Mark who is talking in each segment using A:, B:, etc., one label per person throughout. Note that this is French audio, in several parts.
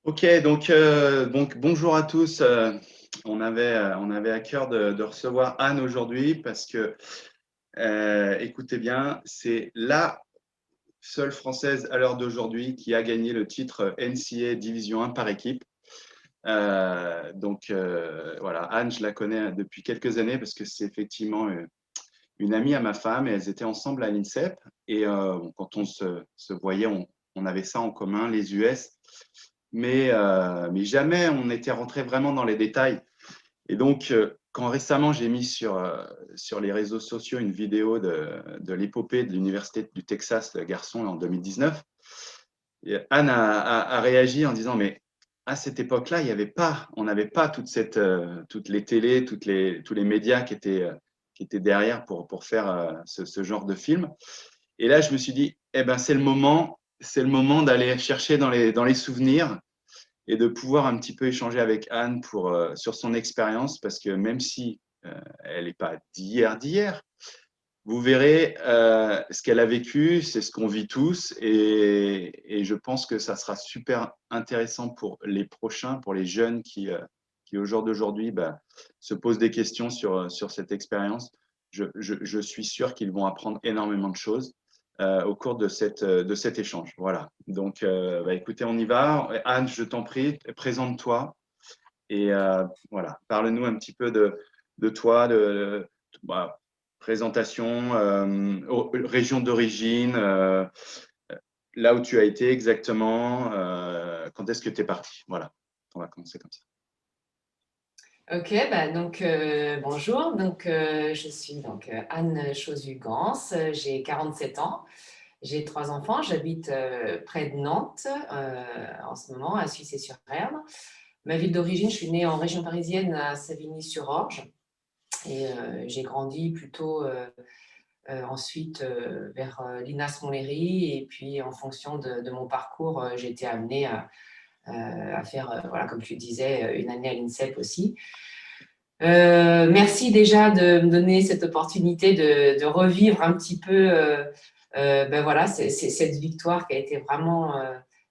A: Ok, donc bonjour à tous. On avait à cœur de recevoir Anne aujourd'hui parce que, écoutez bien, c'est la seule Française à l'heure d'aujourd'hui qui a gagné le titre NCAA Division 1 par équipe. Voilà, Anne, je la connais depuis quelques années parce que c'est effectivement une amie à ma femme et elles étaient ensemble à l'INSEP. Et quand on se voyait, on avait ça en commun, les US. Mais jamais on était rentré vraiment dans les détails. Et donc, quand récemment j'ai mis sur les réseaux sociaux une vidéo de l'épopée de l'Université du Texas, le garçon, en 2019, et Anne a réagi en disant, mais à cette époque-là, on n'avait pas toutes les télés, tous les médias qui étaient derrière pour faire ce genre de film. Et là, je me suis dit, eh ben, c'est le moment d'aller chercher dans les souvenirs et de pouvoir un petit peu échanger avec Anne sur son expérience, parce que même si elle n'est pas d'hier, vous verrez ce qu'elle a vécu, c'est ce qu'on vit tous, et je pense que ça sera super intéressant pour les prochains, pour les jeunes qui au jour d'aujourd'hui se posent des questions sur cette expérience. Je suis sûr qu'ils vont apprendre énormément de choses au cours de cet échange. Voilà. Donc, écoutez, on y va. Anne, je t'en prie, présente-toi et voilà, parle-nous un petit peu de toi, bah, présentation, région d'origine, là où tu as été exactement, quand est-ce que tu es parti. Voilà, on va commencer comme ça.
B: Ok, bonjour. Je suis Anne Chauzu-Gans, j'ai 47 ans, j'ai 3 enfants, j'habite près de Nantes en ce moment, à Suissy-sur-Erne. Ma ville d'origine, je suis née en région parisienne à Savigny-sur-Orge et j'ai grandi plutôt ensuite vers Linas Montlhéry, et puis en fonction de mon parcours, j'ai été amenée à faire, voilà, comme tu disais, une année à l'INSEP aussi. Merci déjà de me donner cette opportunité de revivre un petit peu voilà, cette victoire qui a été vraiment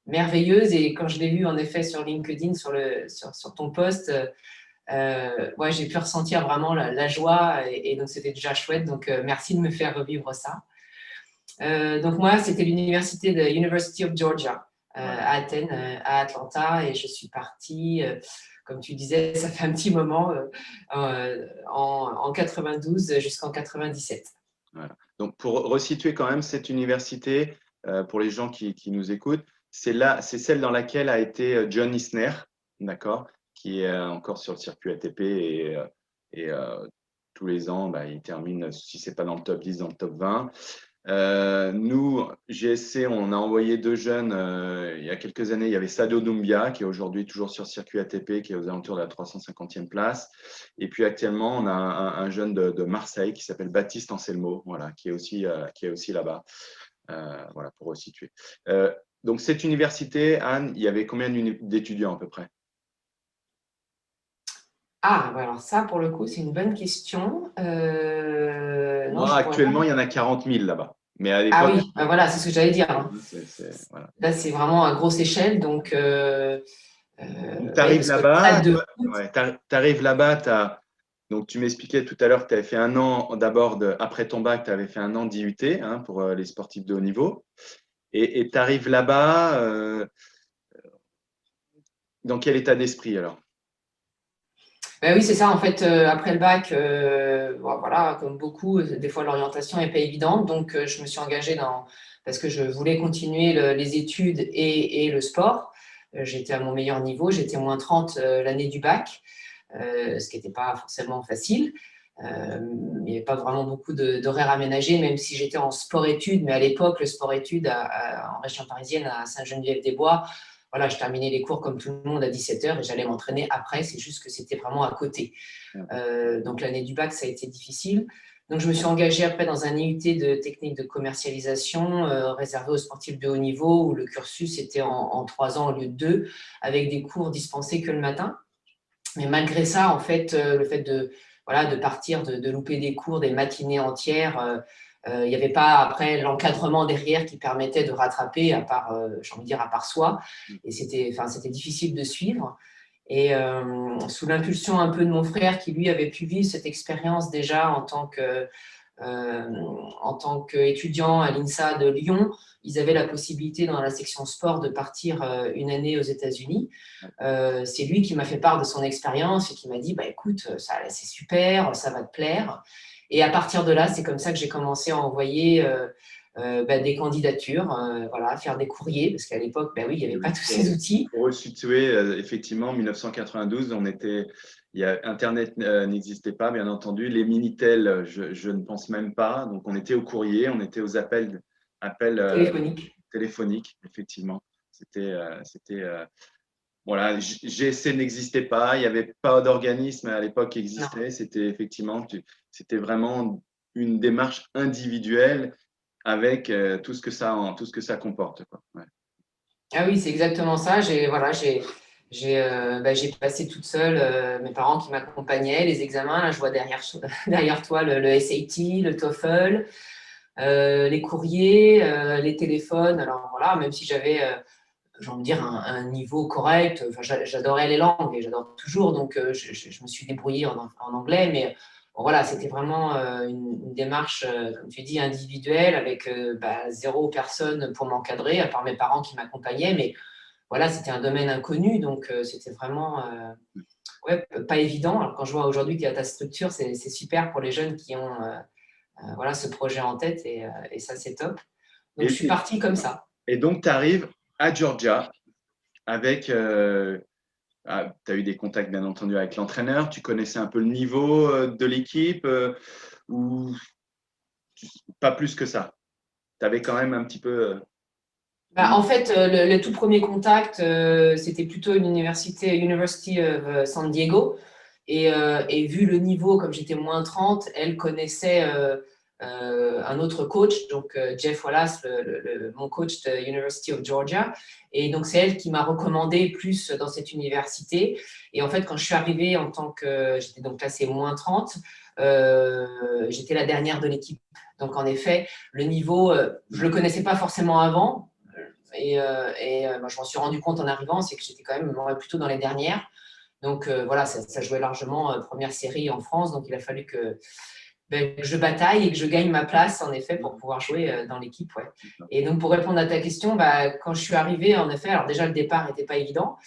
B: merveilleuse. Et quand je l'ai vue en effet sur LinkedIn, sur ton post, ouais, j'ai pu ressentir vraiment la joie, et donc c'était déjà chouette. Donc merci de me faire revivre ça. Donc moi, c'était l'université de University of Georgia
A: Voilà.
B: à Athènes, à Atlanta, et je suis partie, comme tu disais, ça fait un petit moment, en 92 jusqu'en 97.
A: Voilà. Donc, pour resituer quand même cette université, pour les gens qui nous écoutent, c'est celle dans laquelle a été John Isner, d'accord, qui est encore sur le circuit ATP et tous les ans, il termine, si ce n'est pas dans le top 10, dans le top 20. Nous, GSC, on a envoyé deux jeunes il y a quelques années. Il y avait Sadio Doumbia, qui est aujourd'hui toujours sur circuit ATP, qui est aux alentours de la 350e place. Et puis actuellement, on a un jeune de Marseille qui s'appelle Baptiste Anselmo, voilà, qui est aussi là-bas. Voilà, pour resituer. Donc, cette université, Anne, il y avait combien d'étudiants à peu près?
B: Ah, ouais, alors ça, pour le coup, c'est une bonne question. Non,
A: Moi,
B: je pourrais pas.
A: actuellement, il y en a 40 000 là-bas. Mais à
B: Ah
A: l'époque,
B: oui, voilà, c'est ce que j'allais dire, hein.
A: voilà.
B: Là, c'est vraiment à grosse échelle. Donc,
A: Donc, tu
B: oui,
A: arrives
B: parce que la
A: là-bas,
B: salle de…
A: ouais, t'arrives là-bas, donc tu m'expliquais tout à l'heure que tu avais fait un an d'abord, après ton bac, tu avais fait un an d'IUT pour les sportifs de haut niveau. Et tu arrives là-bas, dans quel état d'esprit alors?
B: Oui, c'est ça. En fait, après le bac, bon, voilà, comme beaucoup, des fois l'orientation n'est pas évidente. Donc, je me suis engagée parce que je voulais continuer les études et le sport. J'étais à mon meilleur niveau, j'étais moins 30 l'année du bac, ce qui n'était pas forcément facile. Il n'y avait pas vraiment beaucoup d'horaires aménagés, même si j'étais en sport-études. Mais à l'époque, le sport-études en région parisienne, à Saint-Geneviève-des-Bois, voilà, je terminais les cours comme tout le monde à 17h et j'allais m'entraîner après. C'est juste que c'était vraiment à côté. Donc l'année du bac, ça a été difficile. Donc je me suis engagée après dans un IUT de technique de commercialisation réservé aux sportifs de haut niveau, où le cursus était en 3 ans au lieu de 2, avec des cours dispensés que le matin. Mais malgré ça, en fait, le fait voilà, de partir, de louper des cours, des matinées entières, Il n'y avait pas après l'encadrement derrière qui permettait de rattraper, à part, j'ai envie de dire, à part soi. Et c'était difficile de suivre. Et sous l'impulsion un peu de mon frère, qui lui avait pu vivre cette expérience déjà en tant qu'étudiant à l'INSA de Lyon, ils avaient la possibilité dans la section sport de partir une année aux États-Unis. C'est lui qui m'a fait part de son expérience et qui m'a dit bah, écoute, c'est super, ça va te plaire. Et à partir de là, c'est comme ça que j'ai commencé à envoyer des candidatures, voilà, faire des courriers, parce qu'à l'époque, bah, oui, il n'y avait pas tous ces outils.
A: Pour resituer, effectivement, en 1992, Internet n'existait pas, bien entendu. Les Minitel, je ne pense même pas. Donc, on était au courrier, on était aux appels
B: Téléphoniques.
A: téléphoniques, effectivement. Voilà, GSC n'existait pas, il n'y avait pas d'organisme à l'époque qui
B: Non.
A: existait. C'était vraiment une démarche individuelle avec tout ce que ça comporte, quoi. Ouais.
B: Ah oui, c'est exactement ça. J'ai passé toute seule, mes parents qui m'accompagnaient, les examens. Là, je vois derrière toi le SAT, le TOEFL, les courriers, les téléphones. Alors voilà, même si j'avais, j'ai envie de dire, un niveau correct, enfin, j'adorais les langues et j'adore toujours, donc je me suis débrouillée en anglais, mais bon, voilà, c'était vraiment une démarche, comme tu dis, individuelle, avec zéro personne pour m'encadrer, à part mes parents qui m'accompagnaient, mais voilà, c'était un domaine inconnu, donc c'était vraiment ouais, pas évident. Alors, quand je vois aujourd'hui qu'il y a ta structure, c'est super pour les jeunes qui ont voilà, ce projet en tête, et ça, c'est top. Donc,
A: Et
B: je suis
A: puis,
B: partie comme ça.
A: Et donc, tu arrives à Georgia avec. Tu as eu des contacts, bien entendu, avec l'entraîneur. Tu connaissais un peu le niveau de l'équipe ou pas plus que ça. Tu avais quand même un petit peu.
B: En fait, le tout premier contact, c'était plutôt une University of San Diego. Et vu le niveau, comme j'étais moins 30, elle connaissait un autre coach, donc Jeff Wallace, mon coach de University of Georgia. Et donc, c'est elle qui m'a recommandé plus dans cette université. Et en fait, quand je suis arrivée j'étais donc classée moins 30, j'étais la dernière de l'équipe. Donc, en effet, le niveau, je ne le connaissais pas forcément avant. Moi, je m'en suis rendu compte en arrivant, c'est que j'étais quand même plutôt dans les dernières. Donc voilà, ça jouait largement première série en France. Donc il a fallu que je bataille et que je gagne ma place, en effet, pour pouvoir jouer dans l'équipe. Ouais. Et donc pour répondre à ta question, quand je suis arrivée, en effet, alors déjà le départ n'était pas évident,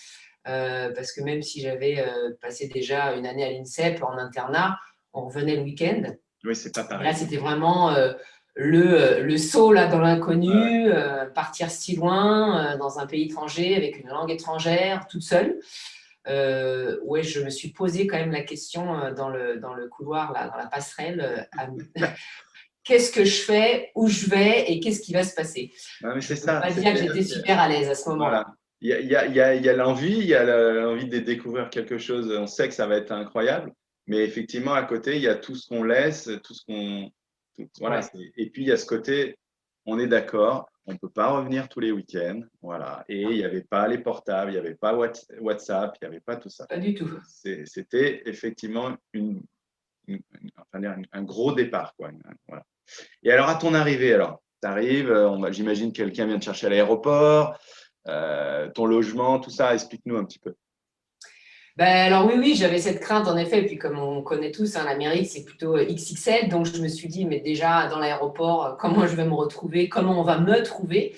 B: parce que même si j'avais passé déjà une année à l'INSEP en internat, on revenait le week-end.
A: Oui, c'est pas
B: Et là,
A: pareil.
B: c'était vraiment le saut là, dans
A: Ouais.
B: l'inconnu, partir si loin, dans un pays étranger, avec une langue étrangère, toute seule. Ouais, je me suis posé quand même la question dans le couloir, là, dans la passerelle, qu'est-ce que je fais, où je vais et qu'est-ce qui va se passer.
A: Non, mais
B: Je
A: c'est
B: ne peux
A: ça.
B: pas dire que j'étais super à l'aise à ce
A: Voilà.
B: moment-là.
A: Il y a l'envie, il y a l'envie de découvrir quelque chose. On sait que ça va être incroyable, mais effectivement, à côté, il y a tout ce qu'on laisse, tout ce qu'on. Voilà.
B: Ouais,
A: Et puis, il y a ce côté, on est d'accord, on ne peut pas revenir tous les week-ends. Voilà. Et il
B: non,
A: n'y avait pas les portables, il n'y avait pas WhatsApp, il n'y avait pas tout ça.
B: pas du tout.
A: C'était effectivement un gros départ, quoi. Voilà. Et alors, à ton arrivée, alors, tu arrives, j'imagine que quelqu'un vient te chercher à l'aéroport, ton logement, tout ça, explique-nous un petit peu.
B: Alors oui, oui, j'avais cette crainte en effet. Et puis comme on connaît tous, hein, l'Amérique, c'est plutôt XXL. Donc je me suis dit, mais déjà dans l'aéroport, comment je vais me retrouver, comment on va me trouver.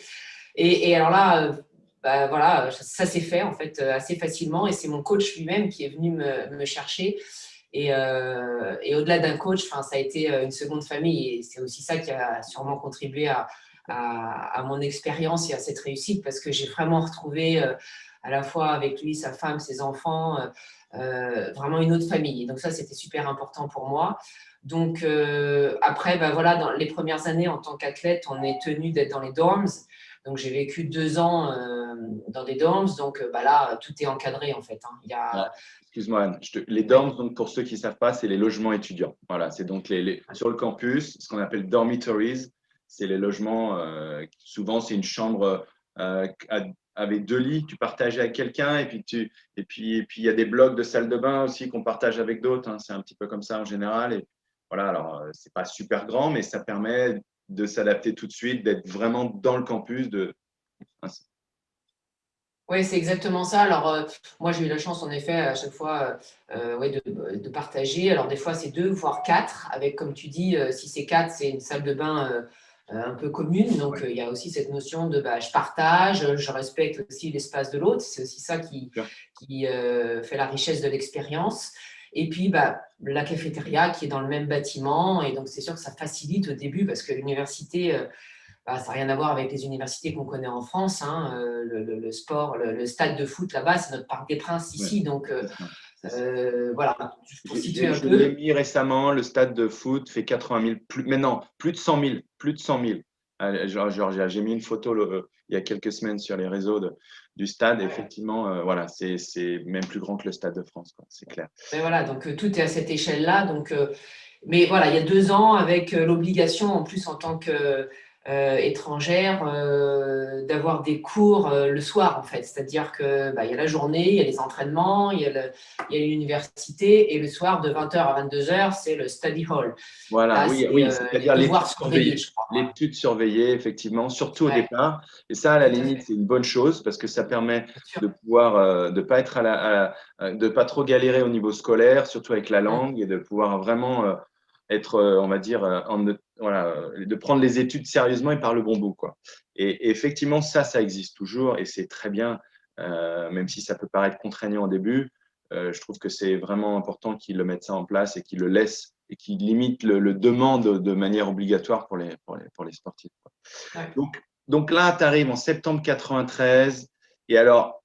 B: Et alors là, voilà, ça s'est fait en fait assez facilement. Et c'est mon coach lui-même qui est venu me chercher. Et au-delà d'un coach, ça a été une seconde famille. Et c'est aussi ça qui a sûrement contribué à mon expérience et à cette réussite, parce que j'ai vraiment retrouvé à la fois avec lui, sa femme, ses enfants, vraiment une autre famille. Et donc ça, c'était super important pour moi. Donc après, voilà, dans les premières années en tant qu'athlète, on est tenu d'être dans les dorms. Donc j'ai vécu 2 ans dans des dorms. Donc là, tout est encadré en fait. Hein. Il y
A: Alors,
B: a,
A: excuse-moi, Anne, les
B: ouais,
A: dorms, donc, pour ceux qui ne savent pas, c'est les logements étudiants. Voilà, c'est donc sur le campus, ce qu'on appelle dormitories. C'est les logements, souvent, c'est une chambre avec 2 lits, tu partages avec quelqu'un, et puis il y a des blocs de salle de bain aussi qu'on partage avec d'autres. Hein, c'est un petit peu comme ça en général. voilà, alors c'est pas super grand, mais ça permet de s'adapter tout de suite, d'être vraiment dans le campus.
B: Oui, c'est exactement ça. Alors, moi, j'ai eu la chance, en effet, à chaque fois, ouais, de partager. Alors, des fois, c'est 2, voire 4, avec, comme tu dis, si c'est 4, c'est une salle de bain un peu commune. Donc,
A: Ouais,
B: il y a aussi cette notion de bah, je partage, je respecte aussi l'espace de l'autre. C'est aussi ça
A: sûr.
B: qui fait la richesse de l'expérience. Et puis, bah, la cafétéria qui est dans le même bâtiment. Et donc, c'est sûr que ça facilite au début parce que l'université, bah, ça n'a rien à voir avec les universités qu'on connaît en France, hein. Le sport, le stade de foot là-bas, c'est notre Parc des Princes
A: Ouais,
B: ici. Donc,
A: c'est ça.
B: voilà, pour situer un
A: Je l'ai
B: peu.
A: mis récemment, le stade de foot fait 80 000, maintenant plus de 100 000, plus de 100 000. J'ai mis une photo il y a quelques semaines sur les réseaux du stade.
B: Ouais.
A: Effectivement, voilà, c'est même plus grand que le Stade de France, quoi, c'est clair.
B: Mais voilà, donc tout est à cette échelle-là. Donc, mais voilà, il y a 2 ans, avec l'obligation, en plus, en tant qu'étrangère, d'avoir des cours le soir, en fait. C'est-à-dire que bah, il y a la journée, il y a les entraînements, il y a l'université, et le soir, de 20h à 22h, c'est le study hall.
A: Voilà,
B: Là,
A: oui,
B: c'est
A: oui,
B: les
A: c'est-à-dire
B: devoirs
A: l'étude
B: surveillés,
A: surveillée.
B: je crois.
A: L'étude surveillée, effectivement, surtout au
B: Ouais,
A: départ. Et ça, à la
B: tout à
A: limite,
B: fait,
A: c'est une bonne chose parce que ça permet
B: bien sûr.
A: de pouvoir, de pas être de pas trop galérer au niveau scolaire, surtout avec la
B: Mm.
A: langue, et de pouvoir vraiment être, on va dire, voilà, de prendre les études sérieusement et par le bon bout, quoi. Et effectivement, ça existe toujours et c'est très bien, même si ça peut paraître contraignant au début. Je trouve que c'est vraiment important qu'ils le mettent ça en place et qu'ils le laissent et qu'ils limitent le demande de manière obligatoire pour les sportifs, quoi.
B: Ouais.
A: Donc là, tu arrives en septembre 93 et alors,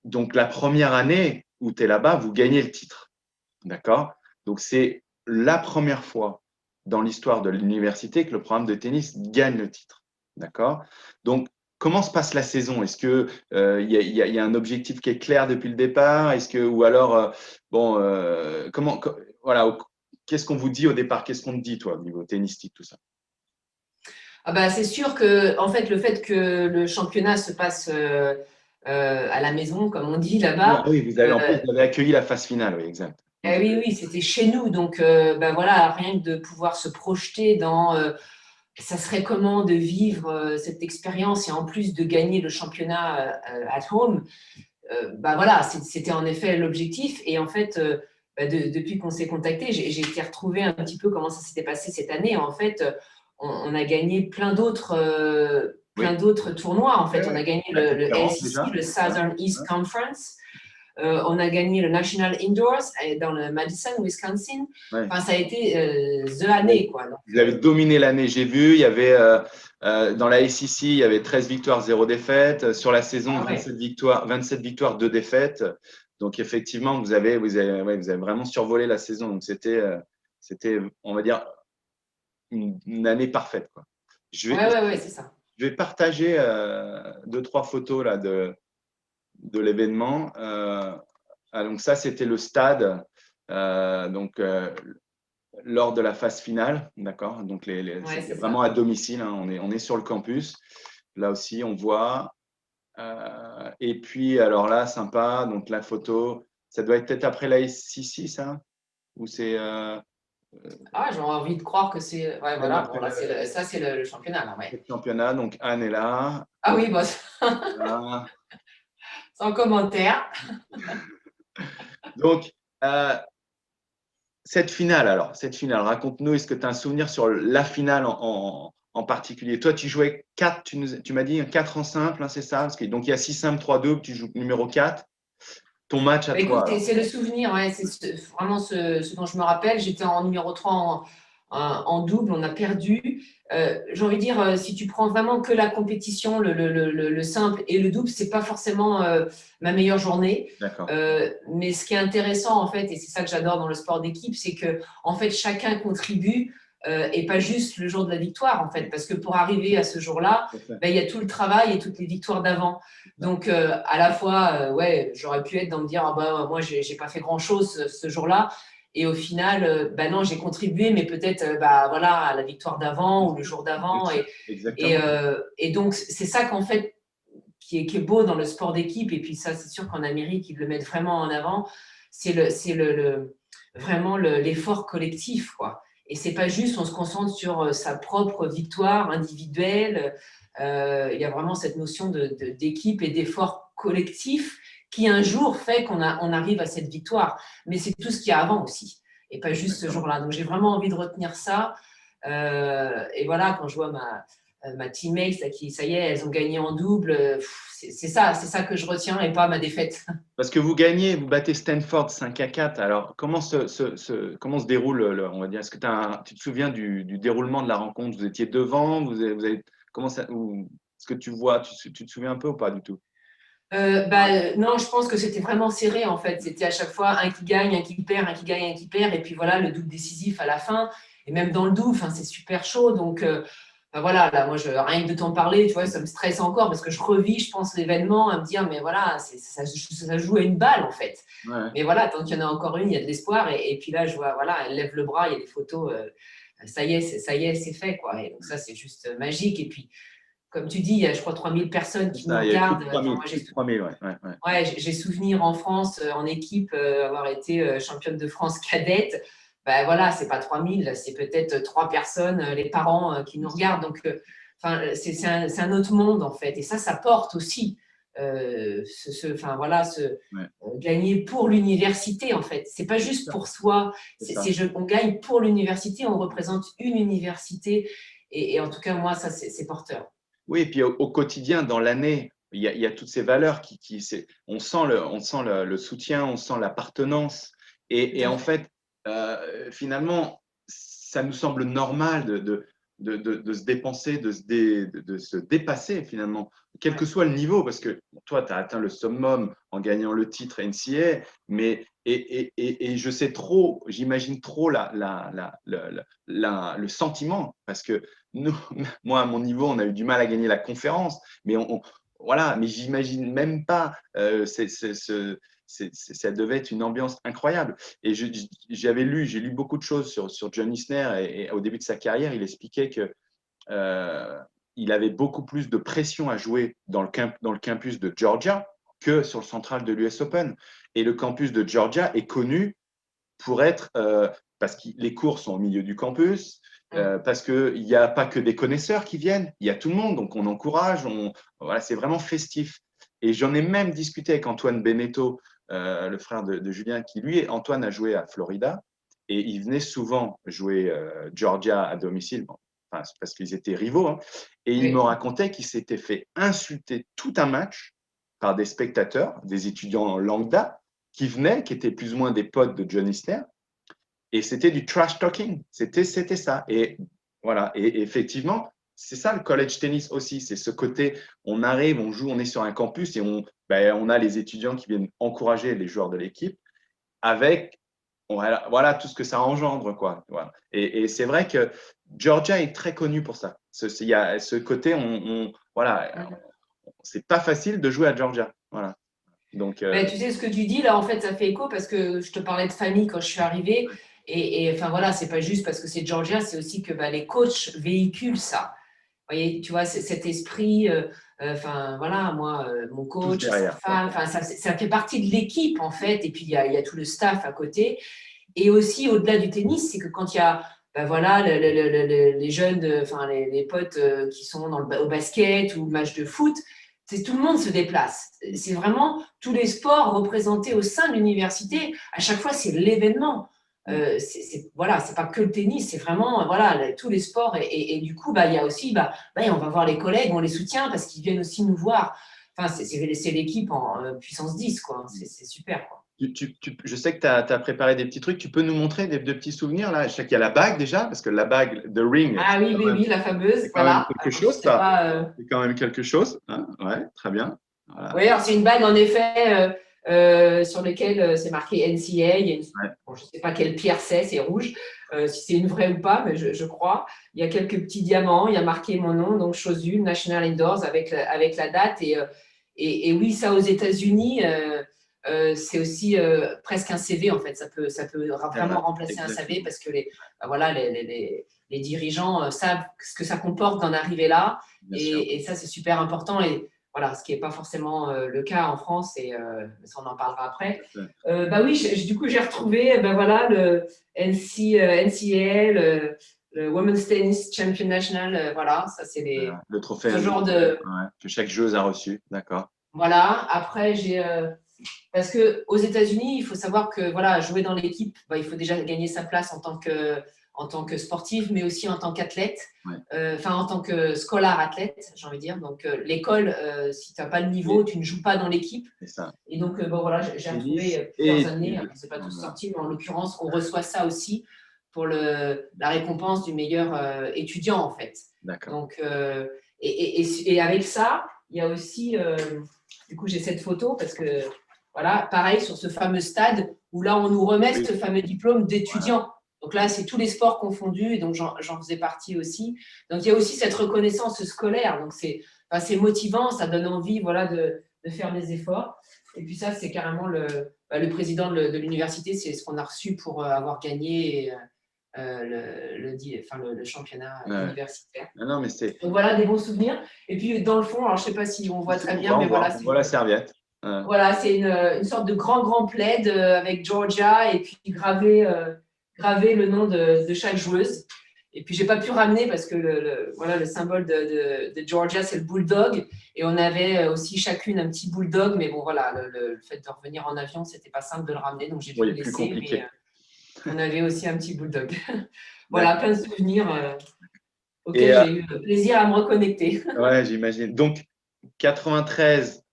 A: donc la première année où tu es là-bas, vous gagnez le titre. D'accord? Donc c'est la première fois dans l'histoire de l'université que le programme de tennis gagne le titre. D'accord? Donc, comment se passe la saison? Est-ce que il y a un objectif qui est clair depuis le départ? Est-ce que ou alors bon voilà, qu'est-ce qu'on vous dit au départ? Qu'est-ce qu'on te dit toi au niveau tennistique tout ça?
B: Ah bah, c'est sûr que, en fait, le fait que le championnat se passe à la maison, comme on dit
A: Non,
B: là-bas,
A: oui, vous avez en plus vous avez accueilli la phase finale, oui, exact. Donc,
B: oui, oui, c'était chez nous. Donc, bah, voilà, rien que de pouvoir se projeter dans ça serait comment de vivre cette expérience et en plus de gagner le championnat at home, bah, voilà, c'était en effet l'objectif. Et en fait, bah, depuis qu'on s'est contacté, j'ai été retrouver un petit peu comment ça s'était passé cette année. En fait, on a gagné plein
A: oui,
B: d'autres tournois. En
A: ouais,
B: fait, on
A: ouais.
B: a gagné
A: La
B: le
A: conférence
B: LCC,
A: déjà,
B: le
A: c'est ça?
B: Southern
A: Ouais.
B: East Conference. On a gagné le National Indoors dans le Madison, Wisconsin.
A: Ouais.
B: Enfin, ça a été the année, quoi. Donc,
A: Vous avez dominé l'année, j'ai vu. Il y avait dans la ACC, il y avait 13 victoires, 0 défaite. Sur la saison,
B: ah ouais.
A: 27 victoires, 2 défaites. Donc effectivement, ouais, vous avez vraiment survolé la saison. Donc c'était, on va dire, une année parfaite, quoi. Je vais,
B: Ouais, ouais, ouais, c'est ça.
A: je vais partager deux, trois photos là de l'événement. Donc ça, c'était le stade. Donc lors de la phase finale, d'accord? Donc
B: Ouais,
A: c'était
B: c'est
A: vraiment à
B: ça.
A: domicile, hein, on est sur le campus. Là aussi, on voit. Et puis, alors là, sympa, donc la photo, ça doit être peut-être après la SCC, ça? Ou c'est
B: Ah, j'ai envie de croire que c'est. Ouais,
A: même
B: voilà,
A: après
B: bon, là, ça, c'est le championnat, là, ouais.
A: le championnat. Donc Anne est là.
B: Ah oui, bon,
A: Voilà.
B: sans commentaire.
A: Donc, euh, cette finale, raconte-nous, est-ce que tu as un souvenir sur la finale en particulier? Toi, tu jouais 4, tu m'as dit 4 en simple, hein, c'est ça? Donc, il y a 6 simples, 3 doubles, tu joues numéro 4. Ton match à
B: Bah, écoute,
A: toi, alors?
B: c'est le souvenir, ouais, c'est vraiment ce dont je me rappelle. J'étais en numéro 3 en double, on a perdu. J'ai envie de dire, si tu prends vraiment que la compétition, le simple et le double, c'est pas forcément ma meilleure journée.
A: D'accord.
B: Mais ce qui est intéressant, en fait, et c'est ça que j'adore dans le sport d'équipe, c'est que en fait, chacun contribue et pas juste le jour de la victoire, en fait, parce que pour arriver à ce jour-là,
A: Tout à fait.
B: ben, il y a tout le travail et toutes les victoires d'avant. Donc, à la fois, ouais, j'aurais pu être dans me dire, ah bah, moi, j'ai pas fait grand-chose ce jour-là. Et au final, bah non, j'ai contribué, mais peut-être bah, voilà, à la victoire d'avant ou le jour
A: Bien
B: d'avant.
A: sûr, exactement.
B: Et donc, c'est ça qu'en fait, qui est beau dans le sport d'équipe. Et puis ça, c'est sûr qu'en Amérique, ils le mettent vraiment en avant. C'est vraiment l'effort collectif, quoi. Et c'est pas juste, on se concentre sur sa propre victoire individuelle. Il y a vraiment cette notion d'équipe et d'effort collectif qui un jour fait qu'on arrive à cette victoire. Mais c'est tout ce qu'il y a avant aussi, et pas juste ce jour-là. Donc j'ai vraiment envie de retenir ça. Et voilà, quand je vois ma teammate là, qui, ça y est, elles ont gagné en double, c'est ça que je retiens et pas ma défaite.
A: Parce que vous gagnez, vous battez Stanford 5-4. Alors, comment se déroule, on va dire, est-ce que tu te souviens du déroulement de la rencontre? Vous étiez devant, comment ça, est-ce que tu te souviens un peu ou pas du tout?
B: Non, je pense que c'était vraiment serré en fait. C'était à chaque fois un qui gagne, un qui perd, un qui gagne, un qui perd. Et puis voilà, le double décisif à la fin. Et même dans le double, c'est super chaud. Donc voilà, là, moi, rien que de t'en parler, tu vois, ça me stresse encore parce que je revis, je pense, l'événement à me dire, mais voilà, ça joue à une balle en fait.
A: Ouais.
B: Mais voilà, tant qu'il y en a encore une, il y a de l'espoir. Et puis là, je vois, voilà, elle lève le bras, il y a des photos. Ça y est, c'est fait quoi. Et donc ça, c'est juste magique. Et puis, comme tu dis, il y a, je crois, 3000 personnes qui nous
A: Ça, il y a plus de
B: regardent. Enfin,
A: 3000,
B: moi,
A: plus de 3000, ouais, ouais, ouais.
B: ouais, j'ai souvenir en France, en équipe, avoir été championne de France cadette. Ben voilà, c'est pas 3000, c'est peut-être 3 personnes, les parents qui nous regardent. Donc, c'est un autre monde en fait. Et ça porte aussi voilà,
A: Ouais,
B: gagner pour l'université en fait. C'est pas juste pour soi.
A: c'est ça.
B: On gagne pour l'université, on représente une université. Et en tout cas, moi, ça, c'est porteur.
A: Oui, et puis au quotidien, dans l'année, il y a toutes ces valeurs on sent le soutien, on sent l'appartenance.
B: Tout
A: Et
B: à
A: en
B: fait.
A: fait, finalement, ça nous semble normal de se dépenser, de se dépasser finalement, quel que
B: Ouais.
A: soit le niveau, parce que toi, tu as atteint le summum en gagnant le titre NCAA, mais et je sais trop, j'imagine trop le sentiment, parce que nous, moi, à mon niveau, on a eu du mal à gagner la conférence, mais voilà, mais j'imagine même pas. Ça devait être une ambiance incroyable. Et j'ai lu beaucoup de choses sur John Isner, et au début de sa carrière, il expliquait que il avait beaucoup plus de pression à jouer dans le campus de Georgia que sur le central de l'US Open. Et le campus de Georgia est connu pour être, parce que les cours sont au milieu du campus, parce qu'il n'y a pas que des connaisseurs qui viennent, il y a tout le monde, donc on encourage, voilà, c'est vraiment festif. Et j'en ai même discuté avec Antoine Beneteau, le frère de Julien, qui lui, Antoine a joué à Florida, et il venait souvent jouer Georgia à domicile, bon, enfin, parce qu'ils étaient rivaux, hein, et il me
B: Oui.
A: racontait qu'il s'était fait insulter tout un match par des spectateurs, des étudiants lambda, qui venaient, qui étaient plus ou moins des potes de John Isner, et c'était du trash talking. C'était ça. Et voilà. Et effectivement, c'est ça le college tennis aussi. C'est ce côté, on arrive, on joue, on est sur un campus et on a les étudiants qui viennent encourager les joueurs de l'équipe avec voilà tout ce que ça engendre, quoi. Voilà. Et c'est vrai que Georgia est très connue pour ça. Il y a ce côté, voilà, c'est pas facile de jouer à Georgia. Voilà. Donc,
B: Ben, tu sais, ce que tu dis là, en fait, ça fait écho parce que je te parlais de famille quand je suis arrivée. Et enfin voilà, c'est pas juste parce que c'est Georgia, c'est aussi que les coachs véhiculent ça. Vous voyez, tu vois, cet esprit, enfin voilà, moi, mon
A: tous
B: coach, sa
A: derrière, quoi.
B: femme, enfin ça fait partie de l'équipe en fait. Et puis il y a tout le staff à côté. Et aussi, au-delà du tennis, c'est que quand il y a voilà, les jeunes, enfin les potes qui sont au basket ou match de foot, tout le monde se déplace. C'est vraiment tous les sports représentés au sein de l'université. À chaque fois, c'est l'événement. Voilà, c'est pas que le tennis, c'est vraiment voilà, tous les sports. Et du coup, il y a aussi, on va voir les collègues, on les soutient parce qu'ils viennent aussi nous voir. Enfin, c'est l'équipe en puissance 10, quoi. C'est super, quoi.
A: Je sais que tu as préparé des petits trucs. Tu peux nous montrer de petits souvenirs là? Je sais qu'il y a la bague déjà, parce que la bague, the ring,
B: Ah oui, oui, oui, la fameuse,
A: c'est quand même
B: voilà.
A: quelque
B: Alors, je
A: chose,
B: sais
A: ça.
B: pas.
A: C'est quand même quelque chose, hein. Ouais, très bien. Voilà.
B: Oui, alors c'est une bague en effet sur laquelle c'est marqué NCA. Il y a
A: Ouais.
B: bon, je ne sais pas quelle pierre c'est rouge, si c'est une vraie ou pas, mais je crois. Il y a quelques petits diamants, il y a marqué mon nom, donc chose une, National Indoors, avec la date. Et oui, ça aux États-Unis, c'est aussi presque un CV en fait. Ça peut
A: C'est vrai,
B: vraiment remplacer un CV
A: exactement.
B: parce que voilà, les dirigeants savent ce que ça comporte d'en arriver là.
A: Bien sûr.
B: Et ça, c'est super important. Et voilà, ce qui n'est pas forcément le cas en France, et ça, on en parlera après.
A: Ouais.
B: Bah oui, du coup, j'ai retrouvé ben voilà, le NCAA, le Women's Tennis Champion National, voilà, ça c'est
A: Le trophée
B: ce genre de…
A: que chaque joueuse a reçu, d'accord.
B: Voilà, après, parce qu'aux États-Unis, il faut savoir que voilà, jouer dans l'équipe, bah, il faut déjà gagner sa place en tant que sportive, mais aussi en tant qu'athlète,
A: Ouais.
B: enfin en tant que scolaire athlète, j'ai envie de dire. Donc l'école, si tu n'as pas le niveau, tu ne joues pas dans l'équipe.
A: C'est ça.
B: Et donc bon, voilà, j'ai retrouvé plusieurs années, on ne s'est pas tous sortis, mais en l'occurrence, on reçoit ça aussi pour la récompense du meilleur étudiant, en fait.
A: D'accord.
B: Donc, et avec ça, il y a aussi… du coup, j'ai cette photo parce que, voilà, pareil, sur ce fameux stade où là, on nous remet ce fameux diplôme d'étudiant. Voilà. Donc là, c'est tous les sports confondus, et donc j'en faisais partie aussi. Donc, il y a aussi cette reconnaissance scolaire. Donc, c'est motivant, ça donne envie, voilà, de faire des efforts. Et puis ça, c'est carrément le président de l'université, c'est ce qu'on a reçu pour avoir gagné le championnat universitaire.
A: Non, mais c'est…
B: Donc voilà, des bons souvenirs. Et puis dans le fond, alors je ne sais pas si on voit très bien, mais voilà.
A: On voit la serviette.
B: Voilà, c'est une sorte de grand plaid avec Georgia, et puis gravé le nom de chaque joueuse. Et puis, je n'ai pas pu ramener parce que le symbole de Georgia, c'est le bulldog. Et on avait aussi chacune un petit bulldog. Mais bon, voilà, le fait de revenir en avion, ce n'était pas simple de le ramener. Donc, j'ai dû le laisser. Plus compliqué. Mais on avait aussi un petit bulldog. Voilà, plein de souvenirs auxquels j'ai eu plaisir à me reconnecter.
A: Ouais, j'imagine. Donc, 93,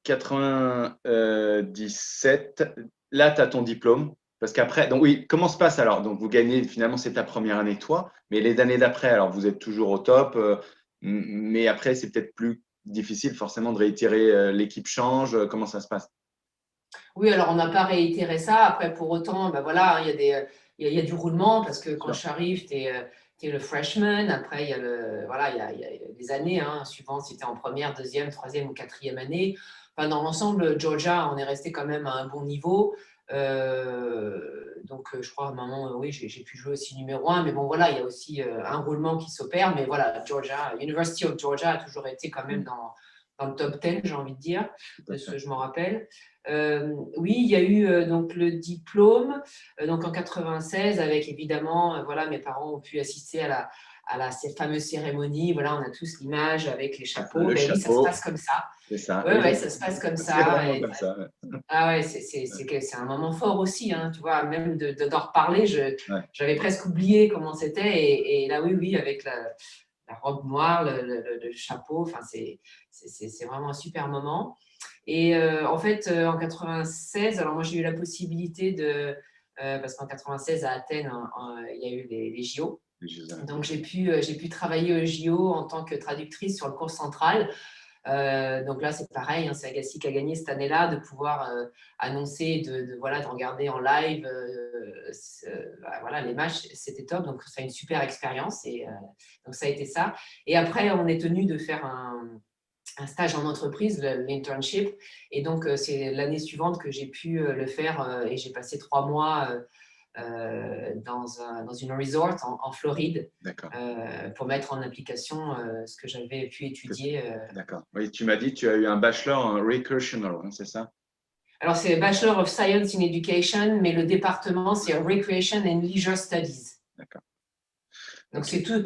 A: 97, là, tu as ton diplôme. Parce qu'après, donc oui, comment se passe alors? Donc, vous gagnez, finalement, c'est ta première année, toi, mais les années d'après, alors vous êtes toujours au top, mais après, c'est peut-être plus difficile forcément de réitérer, l'équipe change, comment ça se passe?
B: Oui, alors on n'a pas réitéré ça. Après, pour autant, ben voilà, il y a du roulement parce que quand j'arrive, tu es le freshman. Après, il y a des années, hein, suivant si tu es en première, deuxième, troisième ou quatrième année. Enfin, dans l'ensemble, Georgia, on est resté quand même à un bon niveau. Donc, je crois à un moment, oui, j'ai pu jouer aussi numéro 1. Mais bon, voilà, il y a aussi un roulement qui s'opère. Mais voilà, University of Georgia a toujours été quand même dans le top 10, j'ai envie de dire, de ce que je m'en rappelle. Oui, il y a eu donc le diplôme donc en 96 avec évidemment voilà, mes parents ont pu assister à cette fameuse cérémonie. Voilà, on a tous l'image avec les chapeaux.
A: Le chapeau.
B: Oui, ça se passe comme ça.
A: C'est ça.
B: Ouais, ça se passe comme ça.
A: C'est vraiment comme ça.
B: Ah ouais, c'est un moment fort aussi, hein, tu vois, même d'en reparler, j'avais presque oublié comment c'était. Et là, oui, avec la robe noire, le chapeau, enfin, c'est vraiment un super moment. Et en fait, en 96, alors moi j'ai eu la possibilité parce qu'en 96 à Athènes, il y a eu les JO. Donc j'ai pu travailler aux JO en tant que traductrice sur le cours central. Donc là, c'est pareil, hein, c'est Agassi qui a gagné cette année-là, de pouvoir annoncer, de regarder en live voilà, les matchs, c'était top. Donc, c'est une super expérience. Et donc, ça a été ça. Et après, on est tenu de faire un stage en entreprise, l'internship. Et donc, c'est l'année suivante que j'ai pu le faire. Et j'ai passé 3 mois dans une resort en Floride pour mettre en application ce que j'avais pu étudier.
A: D'accord. Oui, tu m'as dit que tu as eu un bachelor en recreational, hein, c'est ça?
B: Alors, c'est Bachelor of Science in Education, mais le département, c'est Recreation and Leisure Studies.
A: D'accord.
B: Donc, c'est tout.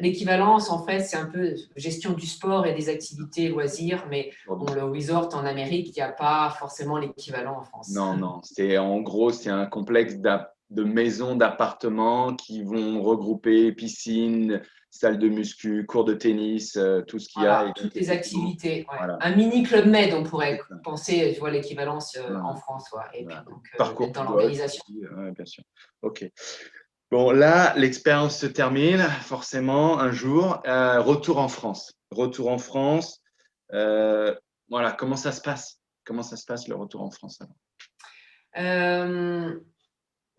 B: L'équivalence, en fait, c'est un peu gestion du sport et des activités loisirs, mais le resort en Amérique, il n'y a pas forcément l'équivalent en France.
A: Non. En gros, c'est un complexe de maisons, d'appartements qui vont regrouper piscine, salle de muscu, cours de tennis, tout ce qu'il y a.
B: Toutes les activités. Ouais. Voilà. Un mini Club Med, on pourrait penser, tu vois, l'équivalence en France. Ouais. Et puis, donc,
A: parcours
B: dans l'organisation.
A: Bien sûr. OK. Bon, là, l'expérience se termine, forcément, un jour. Retour en France. Voilà, comment ça se passe? Comment ça se passe, le retour en France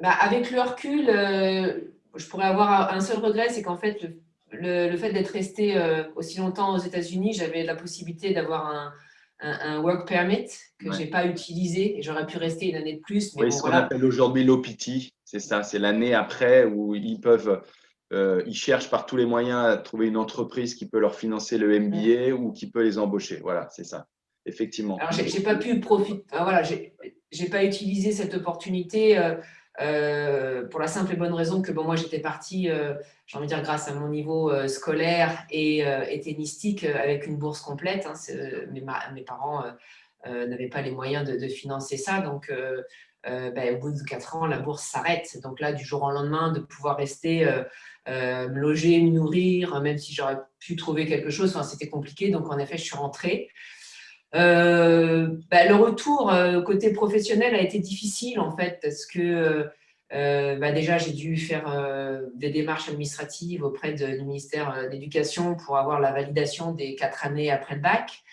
B: avec le recul, je pourrais avoir un seul regret, c'est qu'en fait, le fait d'être resté aussi longtemps aux États-Unis, j'avais la possibilité d'avoir un work permit que je n'ai pas utilisé et j'aurais pu rester une année de plus. Mais
A: ce qu'on appelle aujourd'hui l'OPT, c'est ça, c'est l'année après où ils peuvent ils cherchent par tous les moyens à trouver une entreprise qui peut leur financer le MBA ou qui peut les embaucher. Voilà, c'est ça, effectivement.
B: Alors, j'ai pas pu profiter. Voilà, j'ai pas utilisé cette opportunité pour la simple et bonne raison que bon, moi j'étais partie, j'ai envie de dire grâce à mon niveau scolaire et tennistique avec une bourse complète. Hein, mes parents n'avaient pas les moyens de financer ça, donc au bout de 4 ans, la bourse s'arrête. Donc là, du jour au lendemain, de pouvoir rester me loger, me nourrir, même si j'aurais pu trouver quelque chose, enfin, c'était compliqué. Donc en effet, je suis rentrée. Le retour côté professionnel a été difficile en fait parce que déjà j'ai dû faire des démarches administratives auprès du ministère de l'Éducation pour avoir la validation des 4 années après le bac.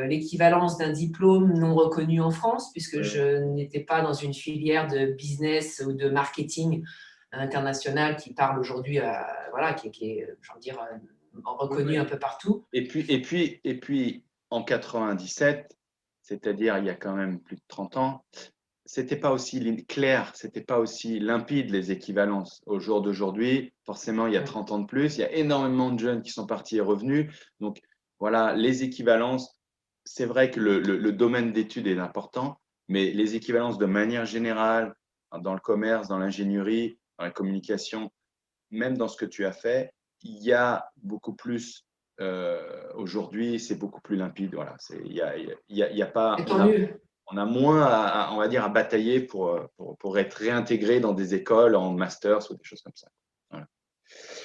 B: L'équivalence d'un diplôme non reconnu en France puisque je n'étais pas dans une filière de business ou de marketing international qui parle aujourd'hui, voilà, qui est, j'ai envie de dire, reconnu un peu partout.
A: Et puis en 97, c'est-à-dire il y a quand même plus de 30 ans, c'était pas aussi clair, c'était pas aussi limpide les équivalences. Au jour d'aujourd'hui, forcément, il y a 30 ans de plus, il y a énormément de jeunes qui sont partis et revenus. Donc voilà, les équivalences, c'est vrai que le domaine d'études est important, mais les équivalences de manière générale, dans le commerce, dans l'ingénierie, dans la communication, même dans ce que tu as fait, il y a beaucoup plus aujourd'hui, c'est beaucoup plus limpide. Voilà, il y a pas, on a moins à, on va dire, à batailler pour être réintégré dans des écoles en masters ou des choses comme ça. Voilà.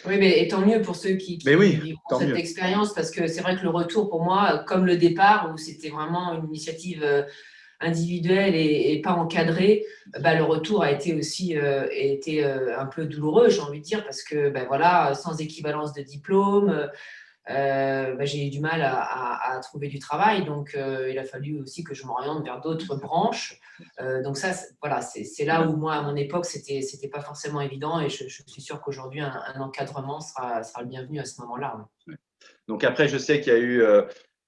B: Oui, mais tant mieux pour ceux qui vivront cette expérience, parce que c'est vrai que le retour pour moi, comme le départ, où c'était vraiment une initiative individuelle et pas encadrée, le retour a été aussi un peu douloureux, j'ai envie de dire, parce que voilà, sans équivalence de diplôme, j'ai eu du mal à trouver du travail, donc il a fallu aussi que je m'oriente vers d'autres branches. Donc ça, voilà, c'est là où moi, à mon époque, c'était pas forcément évident, et je suis sûre qu'aujourd'hui, un encadrement sera le bienvenu à ce moment-là.
A: Ouais. Donc après, je sais qu'il y a eu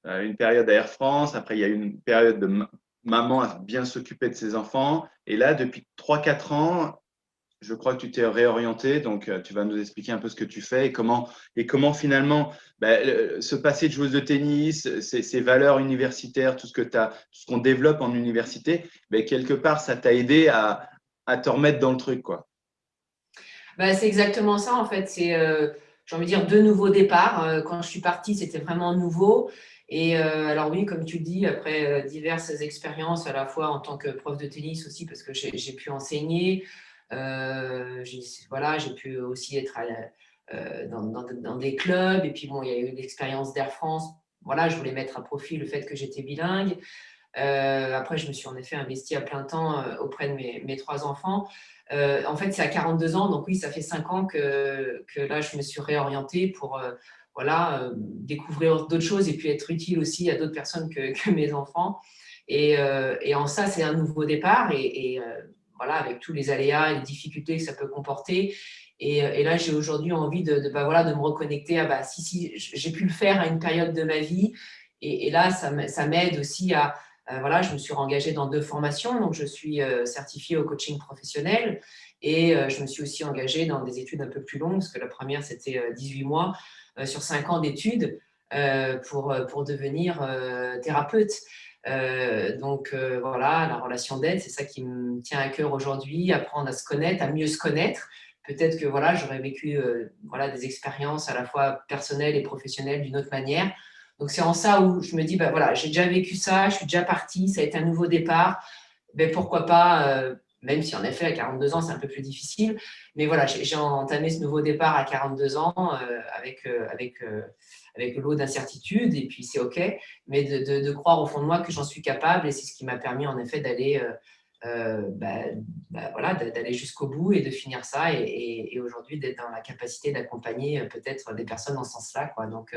A: une période à Air France, après il y a eu une période de maman à bien s'occuper de ses enfants, et là, depuis 3-4 ans, je crois que tu t'es réorienté, donc tu vas nous expliquer un peu ce que tu fais et comment finalement se passer de joueuse de tennis, ces valeurs universitaires, tout ce qu'on développe en université, quelque part, ça t'a aidé à te remettre dans le truc, quoi.
B: C'est exactement ça, en fait. C'est, j'ai envie de dire, 2 nouveaux départs. Quand je suis partie, c'était vraiment nouveau. Et alors oui, comme tu le dis, après diverses expériences, à la fois en tant que prof de tennis aussi, parce que j'ai pu enseigner, j'ai pu aussi être dans des clubs. Et puis bon, il y a eu l'expérience d'Air France. Voilà, je voulais mettre à profit le fait que j'étais bilingue. Après, je me suis en effet investie à plein temps auprès de mes 3 enfants. En fait, c'est à 42 ans, donc oui, ça fait 5 ans que là, je me suis réorientée pour découvrir d'autres choses et puis être utile aussi à d'autres personnes que mes enfants. Et en ça, c'est un nouveau départ, et voilà, avec tous les aléas et les difficultés que ça peut comporter. Et là, j'ai aujourd'hui envie de me reconnecter à si, j'ai pu le faire à une période de ma vie. Et là, ça m'aide aussi à… Voilà, je me suis engagée dans 2 formations. Donc, je suis certifiée au coaching professionnel, et je me suis aussi engagée dans des études un peu plus longues, parce que la première, c'était 18 mois sur 5 ans d'études pour devenir thérapeute. Donc, voilà, la relation d'aide, c'est ça qui me tient à cœur aujourd'hui, apprendre à se connaître, à mieux se connaître. Peut-être que voilà, j'aurais vécu des expériences à la fois personnelles et professionnelles d'une autre manière. Donc, c'est en ça où je me dis, voilà, j'ai déjà vécu ça, je suis déjà partie, ça a été un nouveau départ. Pourquoi pas, même si en effet, à 42 ans, c'est un peu plus difficile. Mais voilà, j'ai entamé ce nouveau départ à 42 ans avec le lot d'incertitudes, et puis c'est OK. Mais de croire au fond de moi que j'en suis capable, et c'est ce qui m'a permis en effet d'aller d'aller jusqu'au bout et de finir ça, et aujourd'hui d'être dans la capacité d'accompagner peut-être des personnes dans ce sens-là, quoi. Donc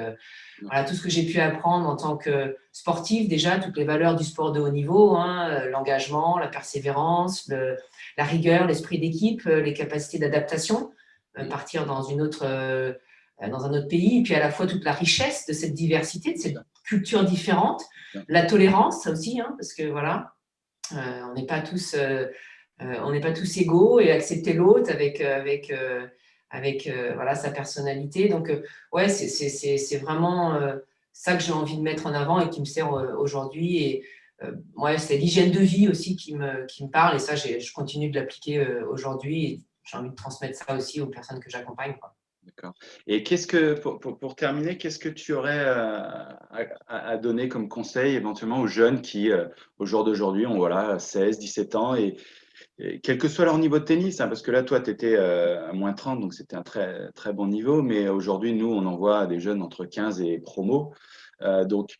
B: voilà, tout ce que j'ai pu apprendre en tant que sportive, déjà toutes les valeurs du sport de haut niveau, hein, l'engagement, la persévérance, la rigueur, l'esprit d'équipe, les capacités d'adaptation, partir dans un autre pays, et puis à la fois toute la richesse de cette diversité, de cette culture différente, la tolérance, ça aussi, hein, parce que voilà, on n'est pas tous égaux, et accepter l'autre avec avec voilà, sa personnalité. Donc, ouais, c'est vraiment ça que j'ai envie de mettre en avant et qui me sert aujourd'hui. Et ouais, c'est l'hygiène de vie aussi qui me parle. Et ça, je continue de l'appliquer aujourd'hui. Et j'ai envie de transmettre ça aussi aux personnes que j'accompagne, quoi.
A: D'accord. Et qu'est-ce que, pour terminer, qu'est-ce que tu aurais à donner comme conseil éventuellement aux jeunes qui, au jour d'aujourd'hui, ont voilà, 16, 17 ans et quel que soit leur niveau de tennis, hein, parce que là, toi, tu étais à -30, donc c'était un très, très bon niveau, mais aujourd'hui, nous, on envoie des jeunes entre 15 et promo. Donc,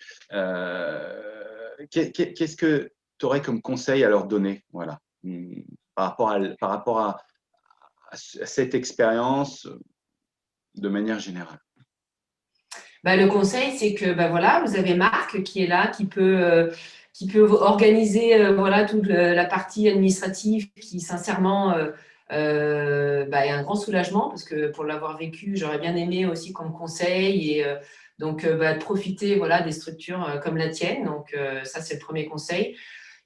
A: qu'est-ce que tu aurais comme conseil à leur donner, voilà, par rapport à cette expérience de manière générale?
B: Bah, le conseil, c'est que bah, voilà, vous avez Marc qui est là, qui peut organiser voilà, toute la partie administrative qui, sincèrement, bah, est un grand soulagement parce que pour l'avoir vécu, j'aurais bien aimé aussi qu'on me conseille et donc bah, de profiter voilà, des structures comme la tienne. Donc, ça, c'est le premier conseil.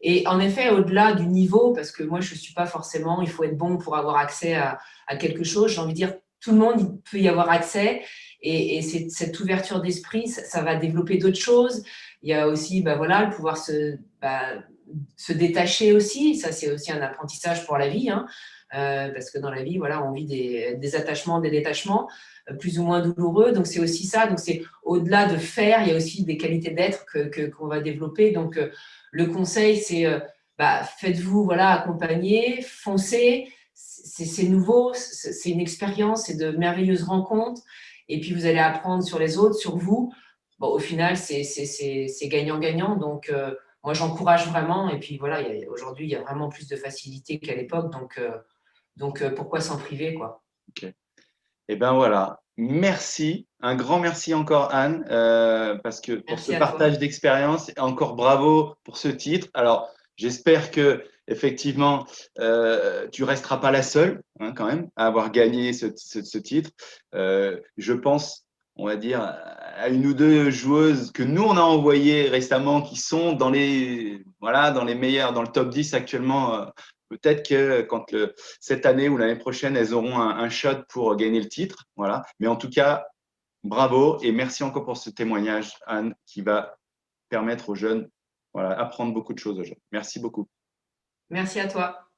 B: Et en effet, au-delà du niveau, parce que moi, je ne suis pas forcément, il faut être bon pour avoir accès à quelque chose, j'ai envie de dire, tout le monde il peut y avoir accès. Et cette ouverture d'esprit, ça va développer d'autres choses. Il y a aussi bah, voilà, le pouvoir se détacher aussi. Ça, c'est aussi un apprentissage pour la vie. Hein. Parce que dans la vie, voilà, on vit des attachements, des détachements, plus ou moins douloureux. Donc, c'est aussi ça. Donc, c'est au-delà de faire, il y a aussi des qualités d'être qu'on va développer. Donc, le conseil, c'est bah, faites-vous voilà, accompagner, foncez. C'est nouveau, c'est une expérience, c'est de merveilleuses rencontres. Et puis, vous allez apprendre sur les autres, sur vous. Bon, au final, c'est gagnant-gagnant. Donc, moi, j'encourage vraiment. Et puis, voilà, aujourd'hui, il y a vraiment plus de facilité qu'à l'époque. Donc pourquoi s'en priver, quoi.
A: Ok. Et ben voilà. Merci. Un grand merci encore, Anne, parce que pour ce
B: Merci à toi.
A: partage d'expérience, et encore bravo pour ce titre. Alors, j'espère que effectivement, tu resteras pas la seule, hein, quand même, à avoir gagné ce titre. Je pense, on va dire, à une ou deux joueuses que nous on a envoyées récemment, qui sont dans les, voilà, dans les meilleurs, dans le top 10 actuellement. Peut-être que cette année ou l'année prochaine, elles auront un shot pour gagner le titre. Voilà. Mais en tout cas, bravo et merci encore pour ce témoignage, Anne, qui va permettre aux jeunes, voilà, apprendre beaucoup de choses aux jeunes. Merci beaucoup.
B: Merci à toi.